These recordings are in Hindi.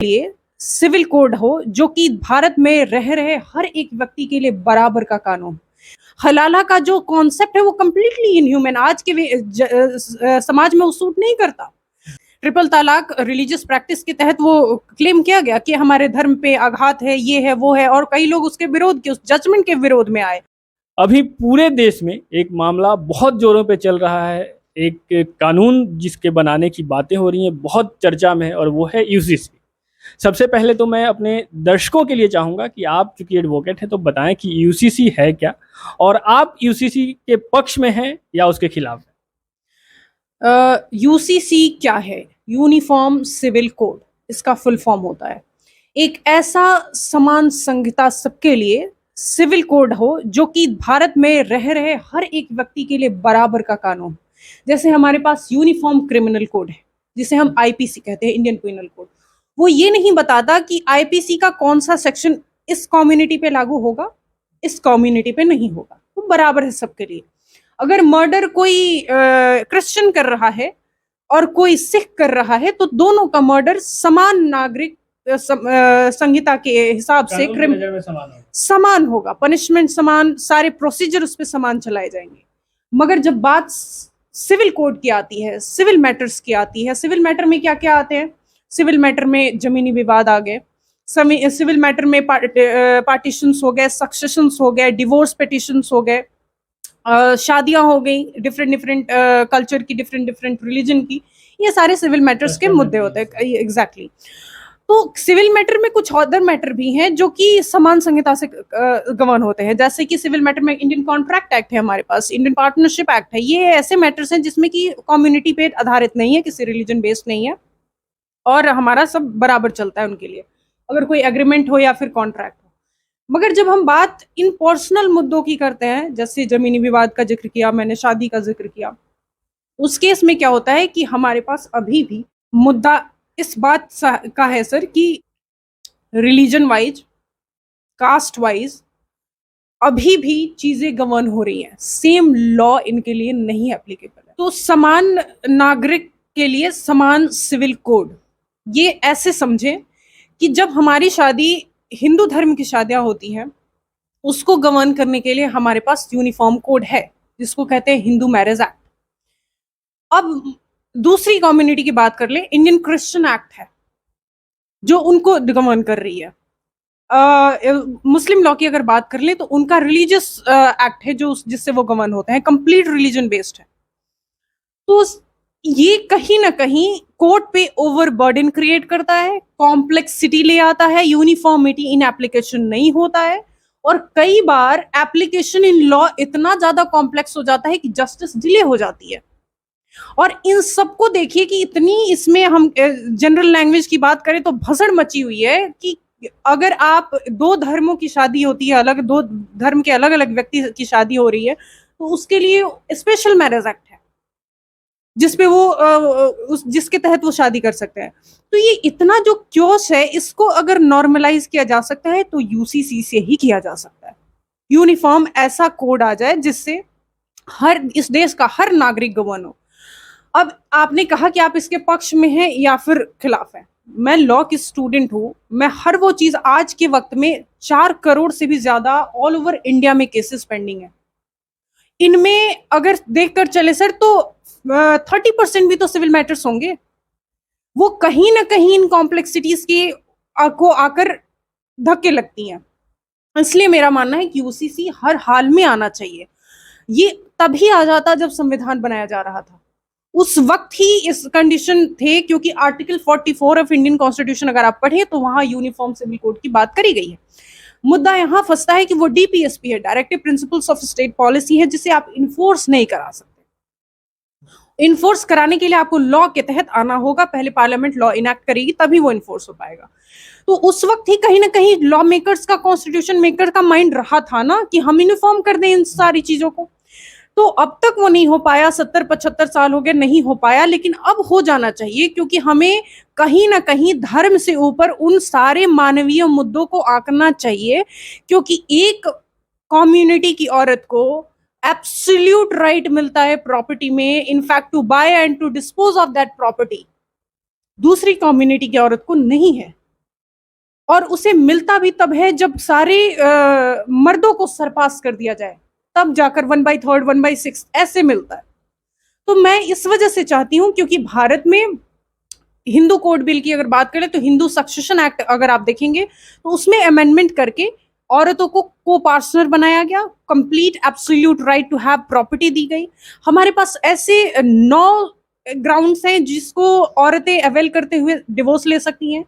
लिए सिविल कोड हो जो कि भारत में रह रहे हर एक व्यक्ति के लिए बराबर का कानून। हलाला का जो कॉन्सेप्ट है वो कंप्लीटली इनह्यूमन, आज के समाज में वो सूट नहीं करता। ट्रिपल तलाक रिलीजियस प्रैक्टिस के तहत वो क्लेम किया गया कि हमारे धर्म पे आघात है, ये है, वो है, और कई लोग उसके विरोध के, उस जजमेंट के विरोध में आए। अभी पूरे देश में एक मामला बहुत जोरों पे चल रहा है, एक कानून जिसके बनाने की बातें हो रही हैं, बहुत चर्चा में है, और वो है यूसीसी। सबसे पहले तो मैं अपने दर्शकों के लिए चाहूँगा कि आप चूंकि एडवोकेट हैं तो बताएं कि यूसीसी है क्या, और आप यूसीसी के पक्ष में हैं या उसके खिलाफ हैं। यूसीसी क्या है? यूनिफॉर्म सिविल कोड इसका फुल फॉर्म होता है। एक ऐसा समान संहिता सबके लिए सिविल कोड हो जो कि भारत में रह रहे हर एक व्यक्ति के लिए बराबर का कानून। जैसे हमारे पास यूनिफॉर्म क्रिमिनल कोड है जिसे हम आईपीसी कहते हैं, इंडियन पिनल कोड। वो ये नहीं बताता कि आईपीसी का कौन सा सेक्शन इस कम्युनिटी पे लागू होगा, इस कम्युनिटी पे नहीं होगा। वो बराबर है सबके लिए। अगर मर्डर कोई क्रिश्चियन कर रहा है और कोई सिख कर रहा है तो दोनों का मर्डर समान नागरिक संहिता के हिसाब से समान होगा, पनिशमेंट समान, सारे प्रोसीजर उस पर समान चलाए जाएंगे। मगर जब बात सिविल कोड की आती है, सिविल मैटर्स की आती है, सिविल मैटर में क्या क्या आते हैं? सिविल मैटर में जमीनी विवाद आ गए, सिविल मैटर में पार्टीशंस हो गए, सक्सेशंस हो गए, डिवोर्स पिटिशंस हो गए, शादियां हो गई डिफरेंट कल्चर की, डिफरेंट रिलीजन की। ये सारे सिविल मैटर्स के मुद्दे होते हैं। एग्जैक्टली। तो सिविल मैटर में कुछ अदर मैटर भी हैं जो कि समान संहिता से गवर्न होते हैं। जैसे कि सिविल मैटर में इंडियन कॉन्ट्रैक्ट एक्ट है, हमारे पास इंडियन पार्टनरशिप एक्ट है। ये ऐसे मैटर्स हैं जिसमें कि कम्युनिटी पे आधारित नहीं है, किसी रिलीजन बेस्ड नहीं है, और हमारा सब बराबर चलता है उनके लिए, अगर कोई एग्रीमेंट हो या फिर कॉन्ट्रैक्ट हो। मगर जब हम बात इन पर्सनल मुद्दों की करते हैं, जैसे जमीनी विवाद का जिक्र किया मैंने, शादी का जिक्र किया, उस केस में क्या होता है कि हमारे पास अभी भी मुद्दा इस बात का है सर कि रिलीजन वाइज, कास्ट वाइज अभी भी चीजें गवर्न हो रही हैं। सेम लॉ इनके लिए नहीं एप्लीकेबल है। तो समान नागरिक के लिए समान सिविल कोड, ये ऐसे समझे कि जब हमारी शादी हिंदू धर्म की शादियां होती हैं, उसको गवर्न करने के लिए हमारे पास यूनिफॉर्म कोड है जिसको कहते हैं हिंदू मैरिज एक्ट। अब दूसरी कम्युनिटी की बात कर ले, इंडियन क्रिश्चियन एक्ट है जो उनको गवर्न कर रही है। मुस्लिम लॉ की अगर बात कर ले तो उनका रिलीजियस एक्ट है जो जिससे वो गवर्न होते हैं, कंप्लीट रिलीजन बेस्ड है। तो ये कहीं ना कहीं कोर्ट पे ओवरबर्डन क्रिएट करता है, कॉम्प्लेक्सिटी ले आता है, यूनिफॉर्मिटी इन एप्लीकेशन नहीं होता है, और कई बार एप्लीकेशन इन लॉ इतना ज्यादा कॉम्प्लेक्स हो जाता है कि जस्टिस डिले हो जाती है। और इन सबको देखिए कि इतनी इसमें हम जनरल लैंग्वेज की बात करें तो भसड़ मची हुई है कि अगर आप दो धर्मों की शादी होती है, अलग दो धर्म के अलग अलग व्यक्ति की शादी हो रही है, तो उसके लिए स्पेशल मैरिज एक्ट है जिसपे वो जिसके तहत वो शादी कर सकते हैं। तो ये इतना जो क्योस है, इसको अगर नॉर्मलाइज किया जा सकता है तो यूसीसी से ही किया जा सकता है। यूनिफॉर्म ऐसा कोड आ जाए जिससे हर इस देश का हर नागरिक गवर्न हो। अब आपने कहा कि आप इसके पक्ष में हैं या फिर खिलाफ हैं। मैं लॉ की स्टूडेंट हूं, मैं हर वो चीज, आज के वक्त में 4 करोड़ से भी ज्यादा ऑल ओवर इंडिया में केसेस पेंडिंग है। इनमें अगर देखकर चले सर तो 30% भी तो सिविल मैटर्स होंगे। वो कहीं ना कहीं इन कॉम्प्लेक्सिटीज के को आकर धक्के लगती हैं। इसलिए मेरा मानना है कि यूसीसी हर हाल में आना चाहिए। ये तभी आ जाता जब संविधान बनाया जा रहा था, उस वक्त ही इस कंडीशन थे, क्योंकि आर्टिकल 44 ऑफ इंडियन कॉन्स्टिट्यूशन अगर आप पढ़े तो वहां यूनिफॉर्म सिविल कोड की बात करी गई है। मुद्दा यहां फंसता है कि वो डीपीएसपी है, directive principles of state policy है, जिसे आप इन्फोर्स नहीं करा सकते। इन्फोर्स कराने के लिए आपको लॉ के तहत आना होगा, पहले पार्लियामेंट लॉ इनैक्ट करेगी तभी वो इन्फोर्स हो पाएगा। तो उस वक्त ही कहीं ना कहीं लॉ मेकर्स का, कॉन्स्टिट्यूशन मेकर का माइंड रहा था ना कि हम यूनिफॉर्म कर दें इन सारी चीजों को। तो अब तक वो नहीं हो पाया, 70-75 साल हो गए, नहीं हो पाया, लेकिन अब हो जाना चाहिए, क्योंकि हमें कहीं ना कहीं धर्म से ऊपर उन सारे मानवीय मुद्दों को आंकना चाहिए। क्योंकि एक कम्युनिटी की औरत को एब्सोल्यूट राइट मिलता है प्रॉपर्टी में, in fact to buy and to dispose of that property, दूसरी कम्युनिटी की औरत को नहीं है। और उसे मिलता भी तब है जब सारे मर्दों को सरपास कर दिया जाए, तब जाकर 1/3 1/6 ऐसे मिलता है। तो मैं इस वजह से चाहती हूँ, क्योंकि भारत में हिंदू कोड बिल की अगर बात करें तो हिंदू सक्सेशन एक्ट अगर आप देखेंगे तो उसमें अमेंडमेंट करके औरतों को को पार्टनर बनाया गया, complete absolute right to have property दी गई। हमारे पास ऐसे 9 ग्राउंड्स हैं जिसको औरतें अवेल करते हुए डिवोर्स ले सकती हैं।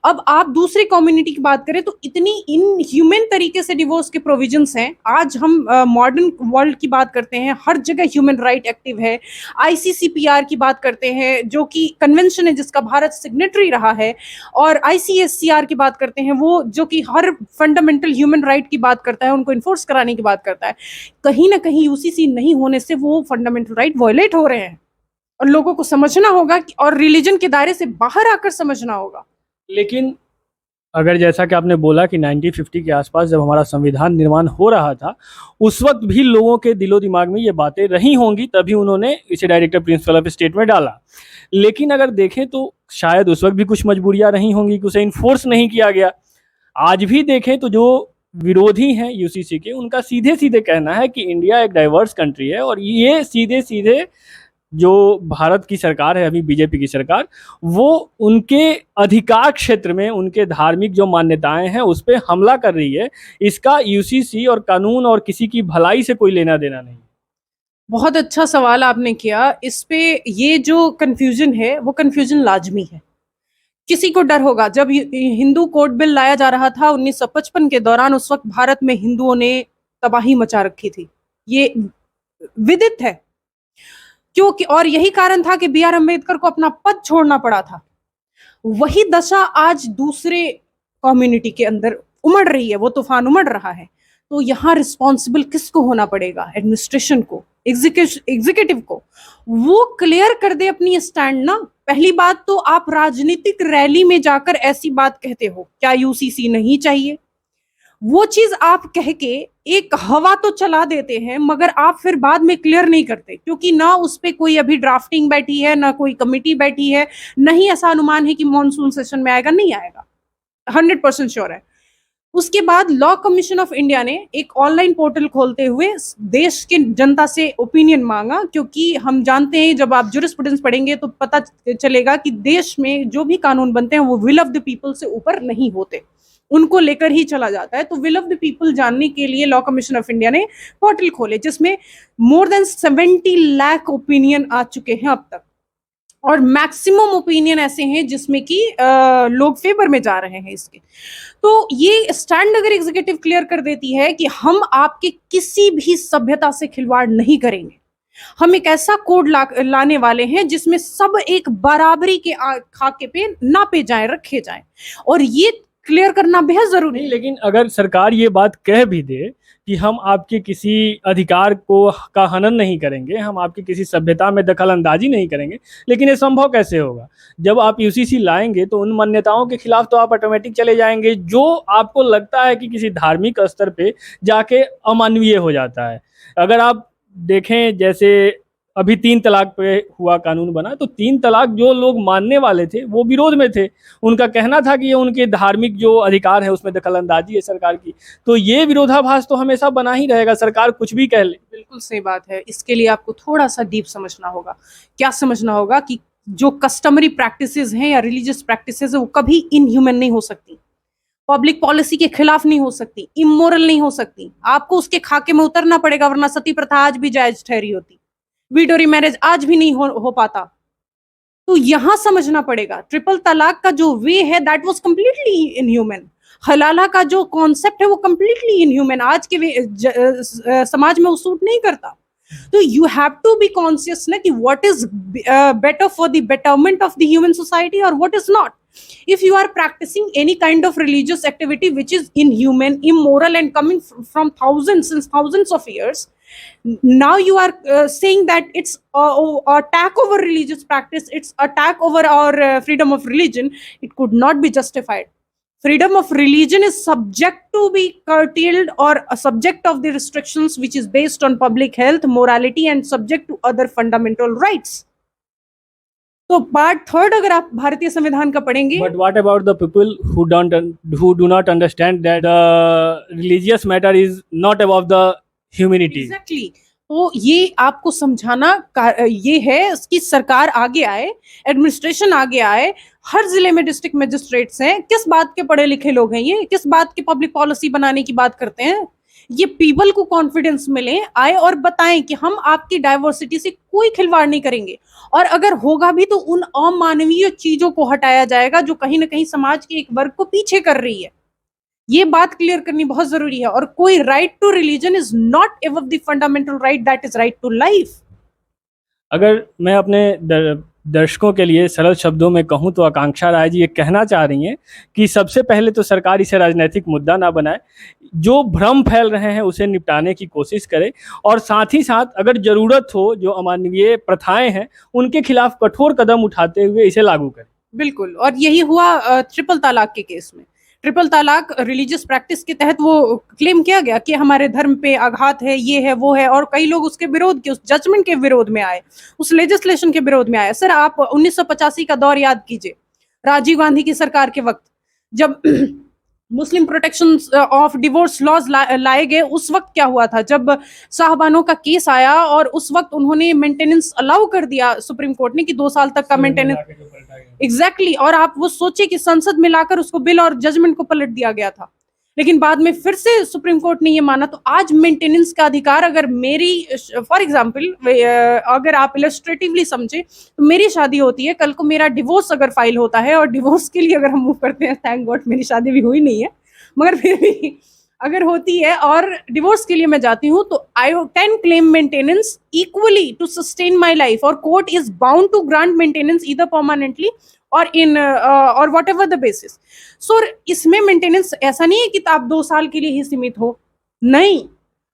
अब आप दूसरी कम्युनिटी की बात करें तो इतनी इनह्यूमन तरीके से डिवोर्स के प्रोविजंस हैं। आज हम मॉडर्न वर्ल्ड की बात करते हैं, हर जगह ह्यूमन राइट एक्टिव है। आईसीसीपीआर की बात करते हैं जो कि कन्वेंशन है जिसका भारत सिग्नेटरी रहा है, और आईसीएससीआर की बात करते हैं वो जो कि हर फंडामेंटल ह्यूमन राइट की बात करता है, उनको इन्फोर्स कराने की बात करता है। कहीं ना कहीं यूसीसी नहीं होने से वो फंडामेंटल राइट वायलेट हो रहे हैं, और लोगों को समझना होगा और रिलीजन के दायरे से बाहर आकर समझना होगा। लेकिन अगर जैसा कि आपने बोला कि 1950 के आसपास जब हमारा संविधान निर्माण हो रहा था, उस वक्त भी लोगों के दिलो दिमाग में ये बातें रही होंगी, तभी उन्होंने इसे डायरेक्टर प्रिंसिपल ऑफ स्टेट में डाला। लेकिन अगर देखें तो शायद उस वक्त भी कुछ मजबूरियां रही होंगी कि उसे इन्फोर्स नहीं किया गया। आज भी देखें तो जो विरोधी हैं यूसीसी के, उनका सीधे सीधे कहना है कि इंडिया एक डाइवर्स कंट्री है, और ये सीधे सीधे जो भारत की सरकार है अभी बीजेपी की सरकार, वो उनके अधिकार क्षेत्र में उनके धार्मिक जो मान्यताएं हैं उस पर हमला कर रही है। इसका यूसीसी और कानून और किसी की भलाई से कोई लेना देना नहीं। बहुत अच्छा सवाल आपने किया। इस पे ये जो कंफ्यूजन है वो कंफ्यूजन लाजमी है। किसी को डर होगा, जब हिंदू कोड बिल लाया जा रहा था 1955 के दौरान, उस वक्त भारत में हिंदुओं ने तबाही मचा रखी थी, ये विदित है। क्योंकि और यही कारण था कि बी आर अम्बेडकर को अपना पद छोड़ना पड़ा था। वही दशा आज दूसरे कम्युनिटी के अंदर उमड़ रही है, वो तूफान उमड़ रहा है। तो यहाँ रिस्पॉन्सिबल किसको होना पड़ेगा? एडमिनिस्ट्रेशन को, एग्जीक्यूटिव को। वो क्लियर कर दे अपनी स्टैंड ना। पहली बात तो आप राजनीतिक रैली में जाकर ऐसी बात कहते हो, क्या यूसीसी नहीं चाहिए? वो चीज आप कह के एक हवा तो चला देते हैं, मगर आप फिर बाद में क्लियर नहीं करते, क्योंकि ना उस पे कोई अभी ड्राफ्टिंग बैठी है, ना कोई कमिटी बैठी है, नहीं ऐसा अनुमान है कि मॉनसून सेशन में आएगा, नहीं आएगा, 100% श्योर है। उसके बाद लॉ कमीशन ऑफ इंडिया ने एक ऑनलाइन पोर्टल खोलते हुए देश के जनता से ओपिनियन मांगा, क्योंकि हम जानते हैं जब आप जूरिस्प्रूडेंस पढ़ेंगे तो पता चलेगा कि देश में जो भी कानून बनते हैं वो विल ऑफ द पीपल से ऊपर नहीं होते, उनको लेकर ही चला जाता है। तो विल ऑफ द पीपल जानने के लिए लॉ कमीशन ऑफ इंडिया ने पोर्टल खोले, जिसमें मोर देन 70 लाख ओपिनियन आ चुके हैं अब तक, और मैक्सिमम ओपिनियन ऐसे हैं जिसमें कि लोग फेवर में जा रहे हैं इसके। तो ये स्टैंड अगर एग्जीक्यूटिव क्लियर कर देती है कि हम आपके किसी भी सभ्यता से खिलवाड़ नहीं करेंगे, हम एक ऐसा कोड लाने वाले हैं जिसमें सब एक बराबरी के खाके पे नापे जाएं, रखे जाएं, और ये क्लियर करना बेहद जरूरी है। लेकिन अगर सरकार ये बात कह भी दे कि हम आपके किसी अधिकार को का हनन नहीं करेंगे, हम आपकी किसी सभ्यता में दखल अंदाजी नहीं करेंगे, लेकिन ये संभव कैसे होगा? जब आप यूसीसी लाएंगे तो उन मान्यताओं के खिलाफ तो आप ऑटोमेटिक चले जाएंगे जो आपको लगता है कि किसी धार्मिक स्तर पे जाके अमानवीय हो जाता है। अगर आप देखें, जैसे अभी 3 तलाक पे हुआ कानून बना, तो 3 तलाक जो लोग मानने वाले थे वो विरोध में थे। उनका कहना था कि ये उनके धार्मिक जो अधिकार है उसमें दखल अंदाजी है सरकार की। तो ये विरोधाभास तो हमेशा बना ही रहेगा, सरकार कुछ भी कह ले। बिल्कुल सही बात है। इसके लिए आपको थोड़ा सा डीप समझना होगा। क्या समझना होगा कि जो कस्टमरी प्रैक्टिसेस हैं या रिलीजियस प्रैक्टिसेस है वो कभी इनह्यूमन नहीं हो सकती, पब्लिक पॉलिसी के खिलाफ नहीं हो सकती, इमोरल नहीं हो सकती। आपको उसके खाके में उतरना पड़ेगा, वरना सती प्रथा आज भी जायज ठहरी होती, विडोरी मैरिज आज भी नहीं हो पाता। तो यहां समझना पड़ेगा, ट्रिपल तलाक का जो वे है दैट वाज कंप्लीटली इनह्यूमन। हलाला का जो कॉन्सेप्ट है वो कंप्लीटली इनह्यूमन, आज के समाज में वो सूट नहीं करता। तो you have to be conscious ना कि what is better for the betterment of the human society और what is not. If you are practicing any kind of religious activity which is inhuman, immoral, and coming from since thousands of years, now you are saying that it's attack over religious practice, it's attack over our freedom of religion. It could not be justified. Freedom of religion is subject to be curtailed or a subject of the restrictions which is based on public health, morality, and subject to other fundamental rights. तो पार्ट 3 अगर आप भारतीय संविधान का पढ़ेंगे, But what about the people who do not understand that the religious matter is not above the humanity? Exactly तो ये आपको समझाना ये है कि सरकार आगे आए, एडमिनिस्ट्रेशन आगे आए, हर जिले में डिस्ट्रिक्ट मजिस्ट्रेट्स हैं, किस बात के पढ़े लिखे लोग हैं, ये किस बात की पब्लिक पॉलिसी बनाने की बात करते हैं। ये पीपल को कॉन्फिडेंस मिले, आए और बताएं कि हम आपकी डाइवर्सिटी से कोई खिलवाड़ नहीं करेंगे, और अगर होगा भी तो उन अमानवीय चीजों को हटाया जाएगा जो कहीं ना कहीं समाज के एक वर्ग को पीछे कर रही है। ये बात क्लियर करनी बहुत जरूरी है। और कोई right to religion is not above the fundamental right that is right to life. अगर मैं अपने दर्शकों के लिए सरल शब्दों में कहूं तो आकांक्षा राय जी ये कहना चाह रही हैं कि सबसे पहले तो सरकार इसे राजनीतिक मुद्दा ना बनाए, जो भ्रम फैल रहे हैं उसे निपटाने की कोशिश करे, और साथ ही साथ अगर ज़रूरत हो जो अमानवीय प्रथाएं हैं उनके खिलाफ कठोर कदम उठाते हुए इसे लागू करें। बिल्कुल, और यही हुआ ट्रिपल तलाक के केस में। ट्रिपल तलाक रिलीजियस प्रैक्टिस के तहत वो क्लेम किया गया कि हमारे धर्म पे आघात है, ये है, वो है, और कई लोग उसके विरोध के, उस जजमेंट के विरोध में आए, उस लेजिस्लेशन के विरोध में आए। सर आप 1985 का दौर याद कीजिए, राजीव गांधी की सरकार के वक्त जब मुस्लिम प्रोटेक्शन ऑफ डिवोर्स लॉज लाए गए, उस वक्त क्या हुआ था, जब साहबानों का केस आया और उस वक्त उन्होंने मेंटेनेंस अलाउ कर दिया सुप्रीम कोर्ट ने कि 2 साल तक का मेंटेनेंस। एग्जैक्टली और आप वो सोचे कि संसद में लाकर उसको बिल और जजमेंट को पलट दिया गया था, लेकिन बाद में फिर से सुप्रीम कोर्ट ने ये माना। तो आज मेंटेनेंस का अधिकार, अगर मेरी फॉर एग्जांपल अगर आप इलस्ट्रेटिवली समझे तो मेरी शादी होती है, कल को मेरा डिवोर्स अगर फाइल होता है, और डिवोर्स के लिए अगर हम मूव करते हैं, थैंक गॉड मेरी शादी भी हुई नहीं है, मगर फिर भी अगर होती है और डिवोर्स के लिए मैं जाती हूँ, तो I can claim maintenance equally to sustain my life, और court is bound to grant maintenance either permanently और इन और whatever the basis. So इसमें मेंटेनेंस ऐसा नहीं है कि आप 2 साल के लिए ही सीमित हो, नहीं,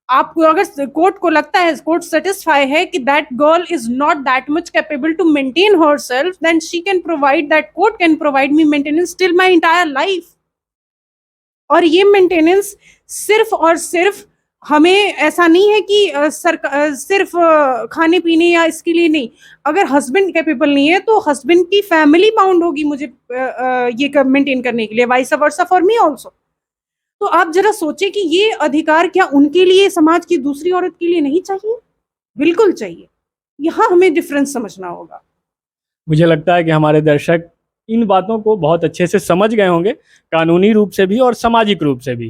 आपको अगर कोर्ट को लगता है, कोर्ट सेटिस्फाई है कि that girl is not that much capable to maintain herself, then she can provide, that court can provide me maintenance till my entire life. और ये मेंटेनेंस सिर्फ और सिर्फ हमें ऐसा नहीं है कि सिर्फ खाने पीने या इसके लिए नहीं, अगर हस्बैंड कैपेबल नहीं है तो हस्बैंड की फैमिली बाउंड होगी मुझे ये मेंटेन करने के लिए, vice versa for me also. तो आप जरा सोचे कि ये अधिकार क्या उनके लिए, समाज की दूसरी औरत के लिए नहीं चाहिए? बिल्कुल चाहिए। यहाँ हमें डिफरेंस समझना होगा। मुझे लगता है कि हमारे दर्शक इन बातों को बहुत अच्छे से समझ गए होंगे, कानूनी रूप से भी और सामाजिक रूप से भी।